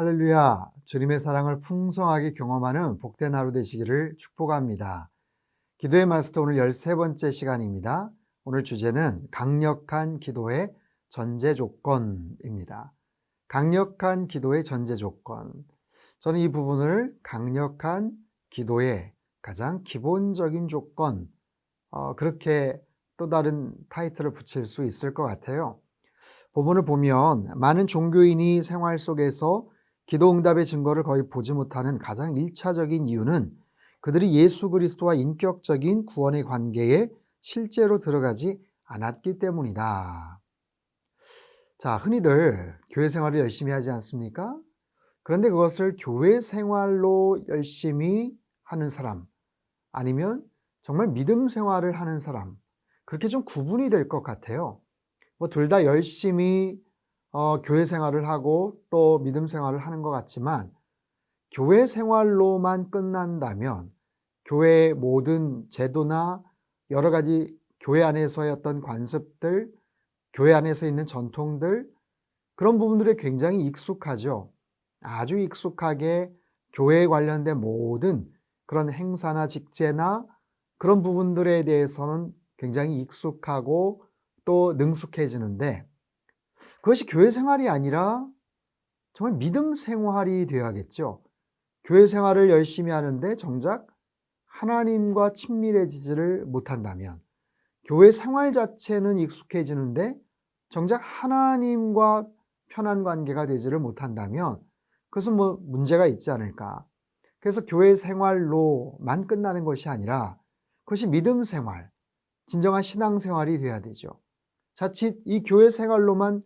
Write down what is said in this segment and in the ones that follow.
할렐루야, 주님의 사랑을 풍성하게 경험하는 복된 하루 되시기를 축복합니다. 기도의 마스터 오늘 13번째 시간입니다. 오늘 주제는 강력한 기도의 전제 조건입니다. 강력한 기도의 전제 조건. 저는 이 부분을 강력한 기도의 가장 기본적인 조건, 그렇게 또 다른 타이틀을 붙일 수 있을 것 같아요. 본문을 보면 많은 종교인이 생활 속에서 기도 응답의 증거를 거의 보지 못하는 가장 1차적인 이유는 그들이 예수 그리스도와 인격적인 구원의 관계에 실제로 들어가지 않았기 때문이다. 자, 흔히들 교회 생활을 열심히 하지 않습니까? 그런데 그것을 교회 생활로 열심히 하는 사람, 아니면 정말 믿음 생활을 하는 사람, 그렇게 좀 구분이 될 것 같아요. 둘 다 열심히 교회 생활을 하고 또 믿음 생활을 하는 것 같지만, 교회 생활로만 끝난다면 교회의 모든 제도나 여러 가지 교회 안에서의 어떤 관습들, 교회 안에서 있는 전통들, 그런 부분들에 굉장히 익숙하죠. 아주 익숙하게 교회에 관련된 모든 그런 행사나 직제나 그런 부분들에 대해서는 굉장히 익숙하고 또 능숙해지는데, 그것이 교회 생활이 아니라 정말 믿음 생활이 되어야겠죠. 교회 생활을 열심히 하는데 정작 하나님과 친밀해지지를 못한다면, 교회 생활 자체는 익숙해지는데 정작 하나님과 편한 관계가 되지를 못한다면 그것은 문제가 있지 않을까. 그래서 교회 생활로만 끝나는 것이 아니라 그것이 믿음 생활, 진정한 신앙 생활이 돼야 되죠. 자칫 이 교회 생활로만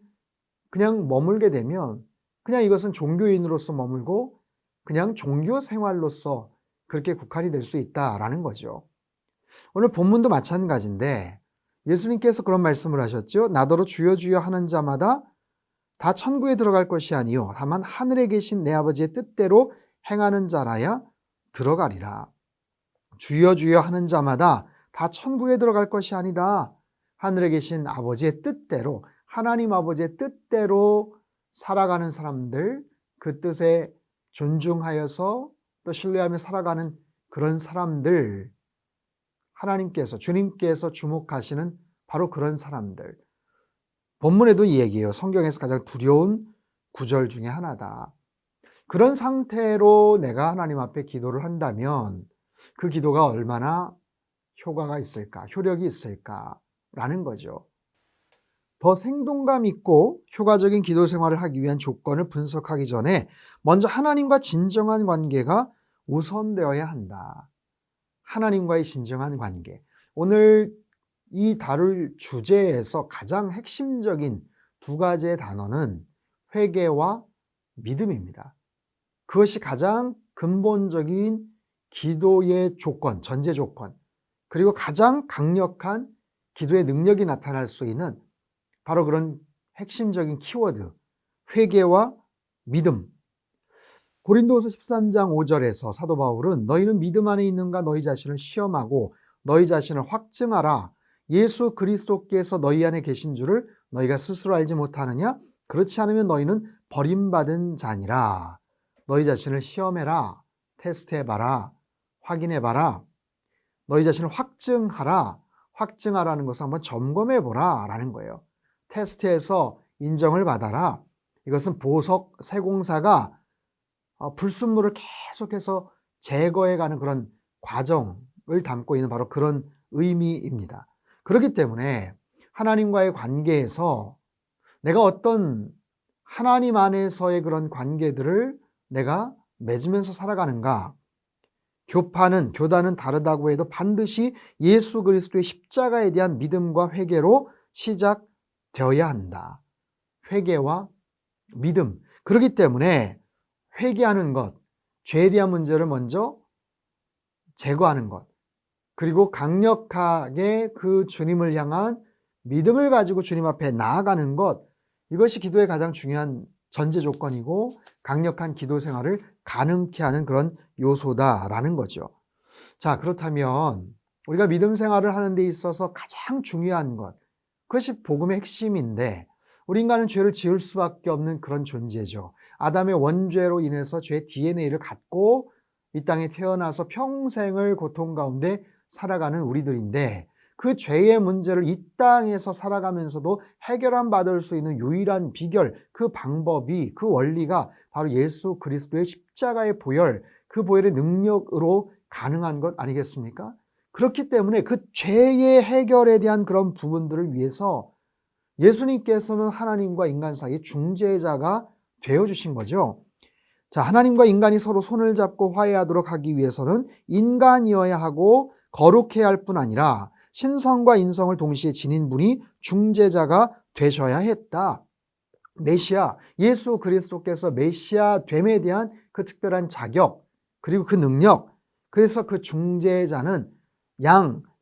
그냥 머물게 되면 그냥 이것은 종교인으로서 머물고 그냥 종교 생활로서 그렇게 국한이 될 수 있다라는 거죠. 오늘 본문도 마찬가지인데 예수님께서 그런 말씀을 하셨죠. 나더러 주여 주여 하는 자마다 다 천국에 들어갈 것이 아니요 다만 하늘에 계신 내 아버지의 뜻대로 행하는 자라야 들어가리라. 주여 주여 하는 자마다 다 천국에 들어갈 것이 아니다. 하늘에 계신 아버지의 뜻대로, 하나님 아버지의 뜻대로 살아가는 사람들, 그 뜻에 존중하여서 또 신뢰하며 살아가는 그런 사람들, 하나님께서, 주님께서 주목하시는 바로 그런 사람들. 본문에도 이 얘기예요. 성경에서 가장 두려운 구절 중에 하나다. 그런 상태로 내가 하나님 앞에 기도를 한다면 그 기도가 얼마나 효과가 있을까, 효력이 있을까라는 거죠. 더 생동감 있고 효과적인 기도 생활을 하기 위한 조건을 분석하기 전에 먼저 하나님과 진정한 관계가 우선되어야 한다. 하나님과의 진정한 관계. 오늘 이 다룰 주제에서 가장 핵심적인 두 가지의 단어는 회개와 믿음입니다. 그것이 가장 근본적인 기도의 조건, 전제 조건, 그리고 가장 강력한 기도의 능력이 나타날 수 있는 바로 그런 핵심적인 키워드, 회개와 믿음. 고린도후서 13장 5절에서 사도 바울은 너희는 믿음 안에 있는가 너희 자신을 시험하고 너희 자신을 확증하라. 예수 그리스도께서 너희 안에 계신 줄을 너희가 스스로 알지 못하느냐? 그렇지 않으면 너희는 버림받은 자니라. 너희 자신을 시험해라. 테스트해봐라. 확인해봐라. 너희 자신을 확증하라. 확증하라는 것을 한번 점검해보라 라는 거예요. 테스트해서 인정을 받아라. 이것은 보석 세공사가 불순물을 계속해서 제거해가는 그런 과정을 담고 있는 바로 그런 의미입니다. 그렇기 때문에 하나님과의 관계에서 내가 어떤 하나님 안에서의 그런 관계들을 내가 맺으면서 살아가는가, 교단은 다르다고 해도 반드시 예수 그리스도의 십자가에 대한 믿음과 회개로 시작되어야 한다. 회개와 믿음. 그렇기 때문에 회개하는 것, 죄에 대한 문제를 먼저 제거하는 것, 그리고 강력하게 그 주님을 향한 믿음을 가지고 주님 앞에 나아가는 것, 이것이 기도의 가장 중요한 전제 조건이고 강력한 기도 생활을 가능케 하는 그런 요소다라는 거죠. 자, 그렇다면 우리가 믿음 생활을 하는 데 있어서 가장 중요한 것, 그것이 복음의 핵심인데 우리 인간은 죄를 지을 수밖에 없는 그런 존재죠. 아담의 원죄로 인해서 죄의 DNA를 갖고 이 땅에 태어나서 평생을 고통 가운데 살아가는 우리들인데, 그 죄의 문제를 이 땅에서 살아가면서도 해결함 받을 수 있는 유일한 비결, 그 방법이, 그 원리가 바로 예수 그리스도의 십자가의 보혈, 그 보혈의 능력으로 가능한 것 아니겠습니까? 그렇기 때문에 그 죄의 해결에 대한 그런 부분들을 위해서 예수님께서는 하나님과 인간 사이의 중재자가 되어주신 거죠. 자, 하나님과 인간이 서로 손을 잡고 화해하도록 하기 위해서는 인간이어야 하고 거룩해야 할 뿐 아니라 신성과 인성을 동시에 지닌 분이 중재자가 되셔야 했다. 메시아, 예수 그리스도께서 메시아 됨에 대한 그 특별한 자격, 그리고 그 능력, 그래서 그 중재자는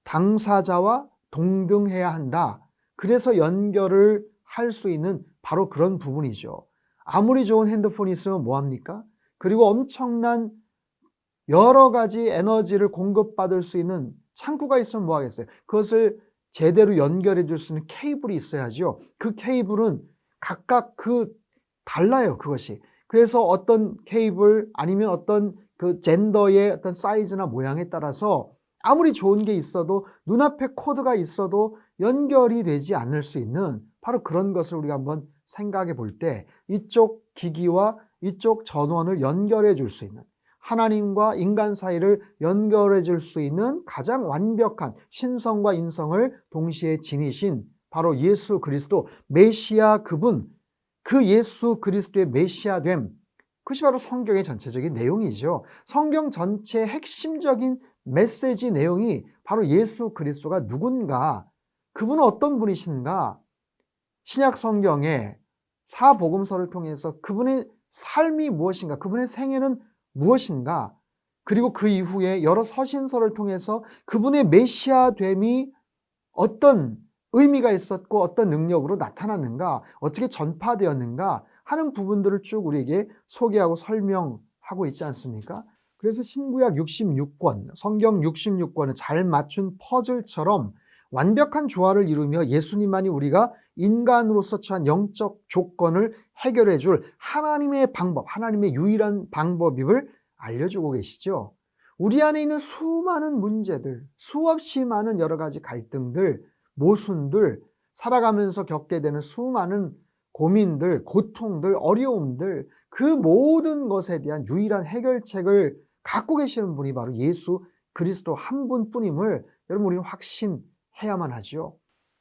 당사자와 동등해야 한다. 그래서 연결을 할 수 있는 바로 그런 부분이죠. 아무리 좋은 핸드폰이 있으면 뭐합니까? 그리고 엄청난 여러 가지 에너지를 공급받을 수 있는 창구가 있으면 뭐 하겠어요? 그것을 제대로 연결해 줄 수 있는 케이블이 있어야죠. 그 케이블은 각각 달라요, 그것이. 그래서 어떤 케이블 아니면 어떤 그 젠더의 어떤 사이즈나 모양에 따라서 아무리 좋은 게 있어도 눈앞에 코드가 있어도 연결이 되지 않을 수 있는 바로 그런 것을 우리가 한번 생각해 볼 때 이쪽 기기와 이쪽 전원을 연결해 줄 수 있는, 하나님과 인간 사이를 연결해 줄 수 있는 가장 완벽한 신성과 인성을 동시에 지니신 바로 예수 그리스도 메시아, 그분, 그 예수 그리스도의 메시아됨, 그것이 바로 성경의 전체적인 내용이죠. 성경 전체의 핵심적인 메시지 내용이 바로 예수 그리스도가 누군가, 그분은 어떤 분이신가, 신약 성경의 사복음서를 통해서 그분의 삶이 무엇인가, 그분의 생애는 무엇인가, 그리고 그 이후에 여러 서신서를 통해서 그분의 메시아됨이 어떤 의미가 있었고 어떤 능력으로 나타났는가, 어떻게 전파되었는가 하는 부분들을 쭉 우리에게 소개하고 설명하고 있지 않습니까? 그래서 신구약 66권, 성경 66권을 잘 맞춘 퍼즐처럼 완벽한 조화를 이루며 예수님만이 우리가 인간으로서 처한 영적 조건을 해결해 줄 하나님의 방법, 하나님의 유일한 방법임을 알려주고 계시죠. 우리 안에 있는 수많은 문제들, 수없이 많은 여러 가지 갈등들, 모순들, 살아가면서 겪게 되는 수많은 고민들, 고통들, 어려움들, 그 모든 것에 대한 유일한 해결책을 갖고 계시는 분이 바로 예수 그리스도 한 분뿐임을 여러분 우리는 확신해야만 하죠.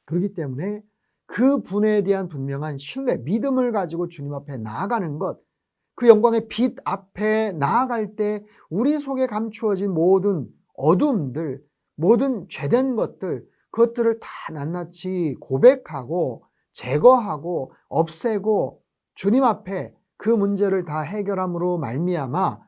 그렇기 때문에 그 분에 대한 분명한 신뢰, 믿음을 가지고 주님 앞에 나아가는 것, 그 영광의 빛 앞에 나아갈 때 우리 속에 감추어진 모든 어둠들, 모든 죄된 것들, 그것들을 다 낱낱이 고백하고 제거하고 없애고 주님 앞에 그 문제를 다 해결함으로 말미암아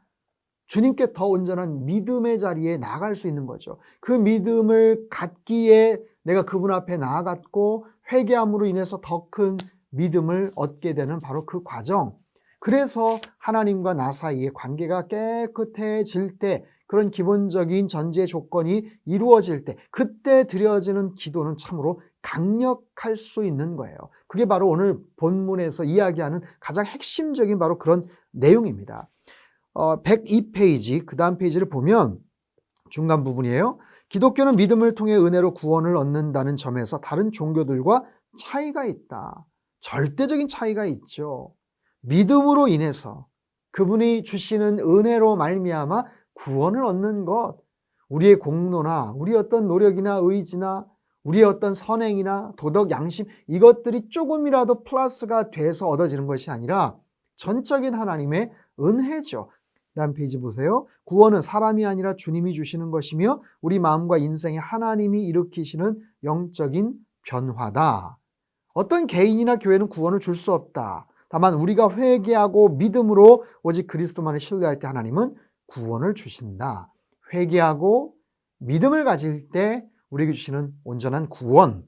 주님께 더 온전한 믿음의 자리에 나아갈 수 있는 거죠. 그 믿음을 갖기에 내가 그분 앞에 나아갔고 회개함으로 인해서 더 큰 믿음을 얻게 되는 바로 그 과정. 그래서 하나님과 나 사이의 관계가 깨끗해질 때, 그런 기본적인 전제 조건이 이루어질 때, 그때 드려지는 기도는 참으로 강력할 수 있는 거예요. 그게 바로 오늘 본문에서 이야기하는 가장 핵심적인 바로 그런 내용입니다. 102페이지 그 다음 페이지를 보면 중간 부분이에요. 기독교는 믿음을 통해 은혜로 구원을 얻는다는 점에서 다른 종교들과 차이가 있다. 절대적인 차이가 있죠. 믿음으로 인해서 그분이 주시는 은혜로 말미암아 구원을 얻는 것, 우리의 공로나 우리의 어떤 노력이나 의지나 우리의 어떤 선행이나 도덕, 양심, 이것들이 조금이라도 플러스가 돼서 얻어지는 것이 아니라 전적인 하나님의 은혜죠. 다음 페이지 보세요. 구원은 사람이 아니라 주님이 주시는 것이며 우리 마음과 인생에 하나님이 일으키시는 영적인 변화다. 어떤 개인이나 교회는 구원을 줄 수 없다. 다만 우리가 회개하고 믿음으로 오직 그리스도만을 신뢰할 때 하나님은 구원을 주신다. 회개하고 믿음을 가질 때 우리에게 주시는 온전한 구원.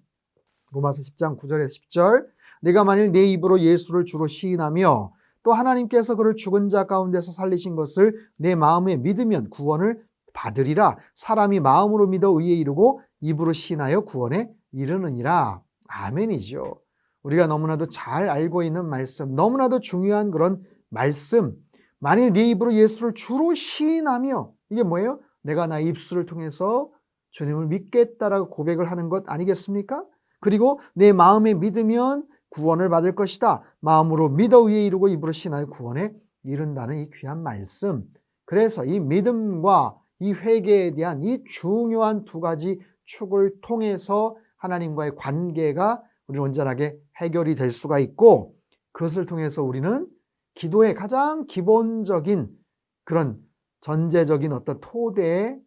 로마서 10장 9절에서 10절. 내가 만일 내 입으로 예수를 주로 시인하며 또 하나님께서 그를 죽은 자 가운데서 살리신 것을 내 마음에 믿으면 구원을 받으리라. 사람이 마음으로 믿어 의에 이르고 입으로 시인하여 구원에 이르느니라. 아멘이죠. 우리가 너무나도 잘 알고 있는 말씀, 너무나도 중요한 그런 말씀, 만일 네 입으로 예수를 주로 시인하며, 이게 뭐예요? 내가 나의 입술을 통해서 주님을 믿겠다라고 고백을 하는 것 아니겠습니까? 그리고 내 마음에 믿으면 구원을 받을 것이다. 마음으로 믿어 의에 이르고 입으로 신하여 구원에 이른다는 이 귀한 말씀. 그래서 이 믿음과 이 회개에 대한 이 중요한 두 가지 축을 통해서 하나님과의 관계가 우리는 온전하게 해결이 될 수가 있고, 그것을 통해서 우리는 기도의 가장 기본적인 그런 전제적인 어떤 토대에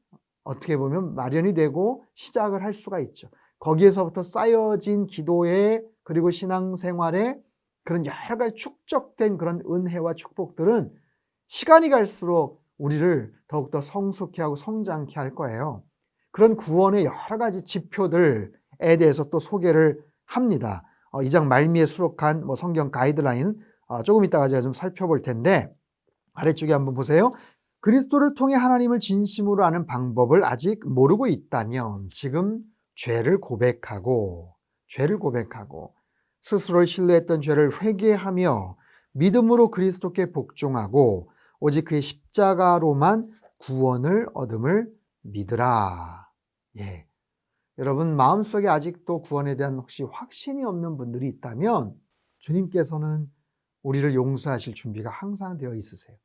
어떻게 보면 마련이 되고 시작을 할 수가 있죠. 거기에서부터 쌓여진 기도에 그리고 신앙생활에 그런 여러 가지 축적된 그런 은혜와 축복들은 시간이 갈수록 우리를 더욱더 성숙케 하고 성장케 할 거예요. 그런 구원의 여러 가지 지표들에 대해서 또 소개를 합니다. 2장 말미에 수록한 성경 가이드라인 조금 이따가 제가 좀 살펴볼 텐데, 아래쪽에 한번 보세요. 그리스도를 통해 하나님을 진심으로 아는 방법을 아직 모르고 있다면 지금 죄를 고백하고 스스로를 신뢰했던 죄를 회개하며 믿음으로 그리스도께 복종하고 오직 그의 십자가로만 구원을 얻음을 믿으라. 예. 여러분 마음속에 아직도 구원에 대한 혹시 확신이 없는 분들이 있다면 주님께서는 우리를 용서하실 준비가 항상 되어 있으세요.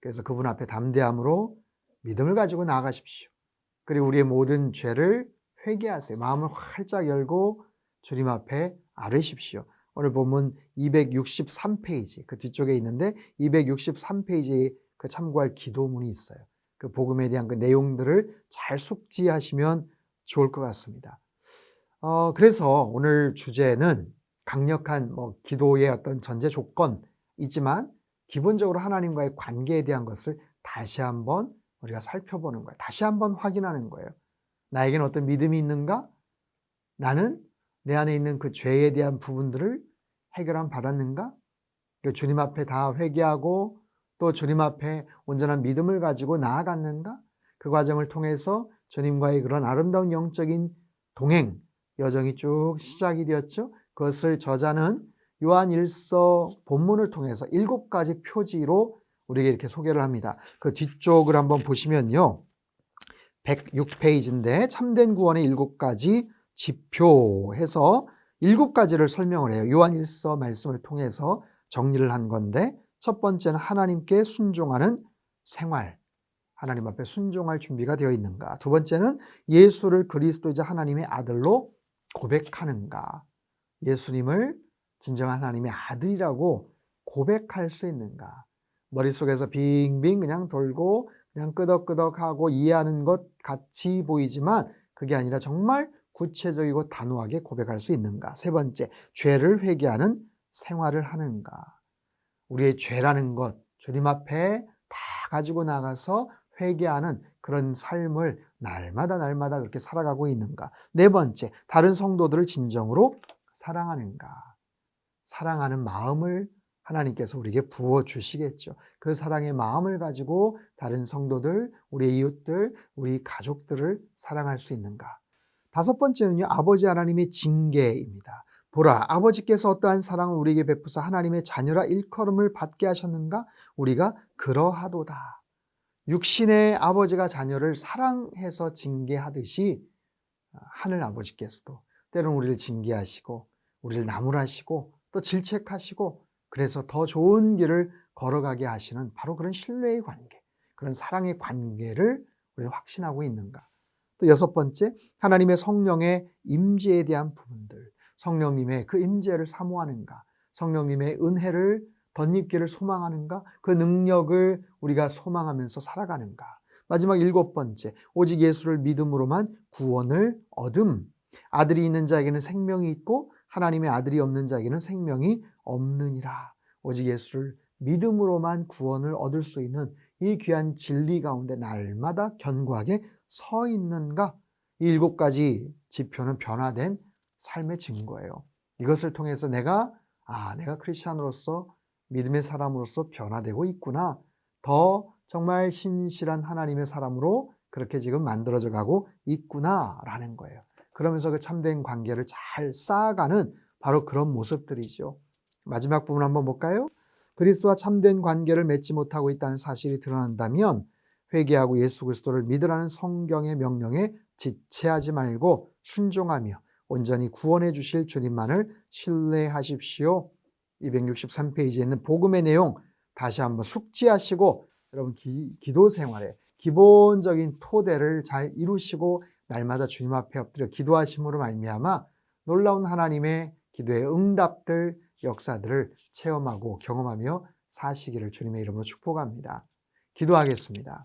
그래서 그분 앞에 담대함으로 믿음을 가지고 나아가십시오. 그리고 우리의 모든 죄를 회개하세요. 마음을 활짝 열고 주님 앞에 아뢰십시오. 오늘 본문 263페이지 그 뒤쪽에 있는데 263페이지에 그 참고할 기도문이 있어요. 그 복음에 대한 그 내용들을 잘 숙지하시면 좋을 것 같습니다. 그래서 오늘 주제는 강력한 기도의 어떤 전제 조건이지만 기본적으로 하나님과의 관계에 대한 것을 다시 한번 우리가 살펴보는 거예요. 다시 한번 확인하는 거예요. 나에게는 어떤 믿음이 있는가? 나는 내 안에 있는 그 죄에 대한 부분들을 해결함 받았는가? 주님 앞에 다 회개하고 또 주님 앞에 온전한 믿음을 가지고 나아갔는가? 그 과정을 통해서 주님과의 그런 아름다운 영적인 동행, 여정이 쭉 시작이 되었죠. 그것을 저자는 요한일서 본문을 통해서 7가지 표지로 우리에게 이렇게 소개를 합니다. 그 뒤쪽을 한번 보시면요. 106페이지인데 참된 구원의 7가지 지표해서 7가지를 설명을 해요. 요한일서 말씀을 통해서 정리를 한 건데, 첫 번째는 하나님께 순종하는 생활. 하나님 앞에 순종할 준비가 되어 있는가. 두 번째는 예수를 그리스도이자 하나님의 아들로 고백하는가. 예수님을 진정한 하나님의 아들이라고 고백할 수 있는가. 머릿속에서 빙빙 그냥 돌고 그냥 끄덕끄덕하고 이해하는 것 같이 보이지만 그게 아니라 정말 구체적이고 단호하게 고백할 수 있는가. 세 번째, 죄를 회개하는 생활을 하는가. 우리의 죄라는 것, 주님 앞에 다 가지고 나가서 회개하는 그런 삶을 날마다 그렇게 살아가고 있는가. 네 번째, 다른 성도들을 진정으로 사랑하는가. 사랑하는 마음을 하나님께서 우리에게 부어주시겠죠. 그 사랑의 마음을 가지고 다른 성도들, 우리 이웃들, 우리 가족들을 사랑할 수 있는가. 다섯 번째는요, 아버지 하나님의 징계입니다. 보라, 아버지께서 어떠한 사랑을 우리에게 베푸사 하나님의 자녀라 일컬음을 받게 하셨는가? 우리가 그러하도다. 육신의 아버지가 자녀를 사랑해서 징계하듯이 하늘 아버지께서도 때로는 우리를 징계하시고 우리를 나무라시고 또 질책하시고 그래서 더 좋은 길을 걸어가게 하시는 바로 그런 신뢰의 관계, 그런 사랑의 관계를 우리는 확신하고 있는가. 또 여섯 번째, 하나님의 성령의 임재에 대한 부분들, 성령님의 그 임재를 사모하는가, 성령님의 은혜를 덧입기를 소망하는가, 그 능력을 우리가 소망하면서 살아가는가. 마지막 일곱 번째, 오직 예수를 믿음으로만 구원을 얻음. 아들이 있는 자에게는 생명이 있고 하나님의 아들이 없는 자에게는 생명이 없느니라. 오직 예수를 믿음으로만 구원을 얻을 수 있는 이 귀한 진리 가운데 날마다 견고하게 서 있는가? 이 7가지 지표는 변화된 삶의 증거예요. 이것을 통해서 내가 크리스찬으로서 믿음의 사람으로서 변화되고 있구나. 더 정말 신실한 하나님의 사람으로 그렇게 지금 만들어져 가고 있구나라는 거예요. 그러면서 그 참된 관계를 잘 쌓아가는 바로 그런 모습들이죠. 마지막 부분 한번 볼까요? 그리스도와 참된 관계를 맺지 못하고 있다는 사실이 드러난다면 회개하고 예수 그리스도를 믿으라는 성경의 명령에 지체하지 말고 순종하며 온전히 구원해 주실 주님만을 신뢰하십시오. 263페이지에 있는 복음의 내용 다시 한번 숙지하시고 여러분 기도 생활에 기본적인 토대를 잘 이루시고 날마다 주님 앞에 엎드려 기도하심으로 말미암아 놀라운 하나님의 기도의 응답들, 역사들을 체험하고 경험하며 사시기를 주님의 이름으로 축복합니다. 기도하겠습니다.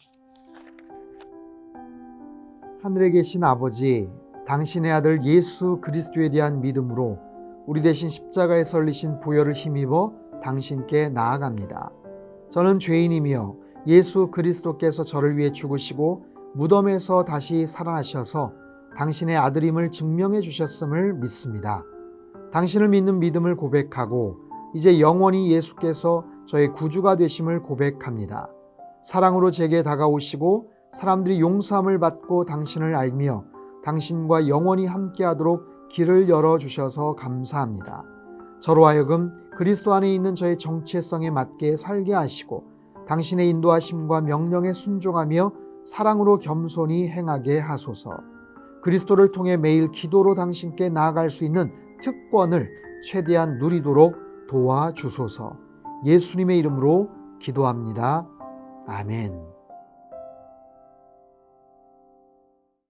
하늘에 계신 아버지, 당신의 아들 예수 그리스도에 대한 믿음으로 우리 대신 십자가에 설리신 보혈을 힘입어 당신께 나아갑니다. 저는 죄인이며 예수 그리스도께서 저를 위해 죽으시고 무덤에서 다시 살아나셔서 당신의 아들임을 증명해 주셨음을 믿습니다. 당신을 믿는 믿음을 고백하고 이제 영원히 예수께서 저의 구주가 되심을 고백합니다. 사랑으로 제게 다가오시고 사람들이 용서함을 받고 당신을 알며 당신과 영원히 함께하도록 길을 열어주셔서 감사합니다. 저로 하여금 그리스도 안에 있는 저의 정체성에 맞게 살게 하시고 당신의 인도하심과 명령에 순종하며 사랑으로 겸손히 행하게 하소서. 그리스도를 통해 매일 기도로 당신께 나아갈 수 있는 특권을 최대한 누리도록 도와주소서. 예수님의 이름으로 기도합니다. 아멘.